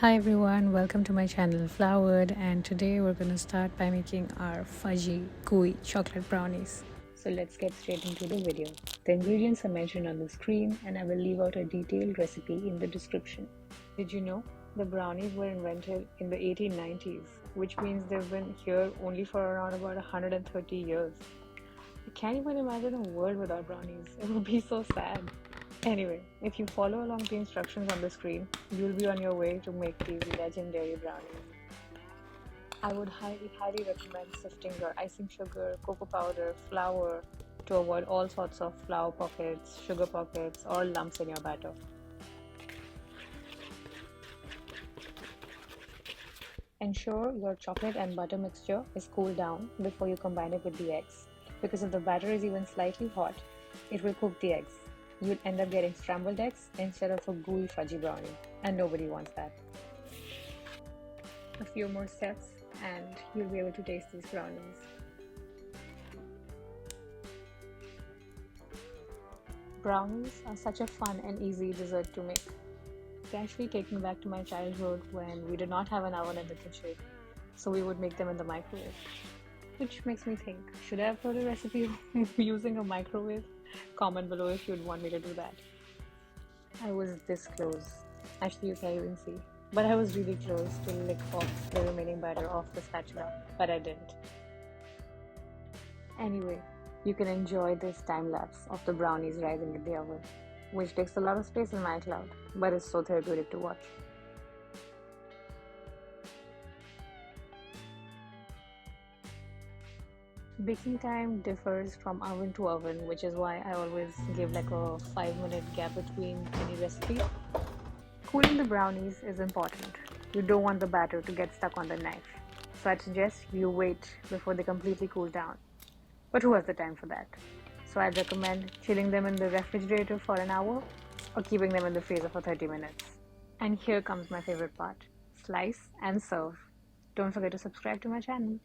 Hi everyone, welcome to my channel Flowered, and today we're going to start by making our fudgy gooey chocolate brownies. So let's get straight into the video. The ingredients are mentioned on the screen and I will leave out a detailed recipe in the description. Did you know the brownies were invented in the 1890s, which means they've been here only for around about 130 years. I can't even imagine a world without brownies. It would be so sad. Anyway, if you follow along the instructions on the screen, you'll be on your way to make these legendary brownies. I would highly recommend sifting your icing sugar, cocoa powder, flour to avoid all sorts of flour pockets, sugar pockets, or lumps in your batter. Ensure your chocolate and butter mixture is cooled down before you combine it with the eggs, because if the batter is even slightly hot, it will cook the eggs. You'll end up getting scrambled eggs instead of a gooey fudgy brownie, and nobody wants that. A few more steps and you'll be able to taste these brownies. Brownies are such a fun and easy dessert to make. They actually take me back to my childhood when we did not have an oven in the kitchen, so we would make them in the microwave. Which makes me think, should I upload a recipe using a microwave? Comment below if you'd want me to do that. I was this close. Actually, you can't even see. But I was really close to lick off the remaining batter off the spatula, but I didn't. Anyway, you can enjoy this time lapse of the brownies rising in the oven, which takes a lot of space in my cloud, but it's so therapeutic to watch. Baking time differs from oven to oven, which is why I always give like a 5-minute gap between any recipe. Cooling the brownies is important. You don't want the batter to get stuck on the knife, so I'd suggest you wait before they completely cool down. But who has the time for that? So I'd recommend chilling them in the refrigerator for an hour or keeping them in the freezer for 30 minutes. And here comes my favorite part: slice and serve. Don't forget to subscribe to my channel.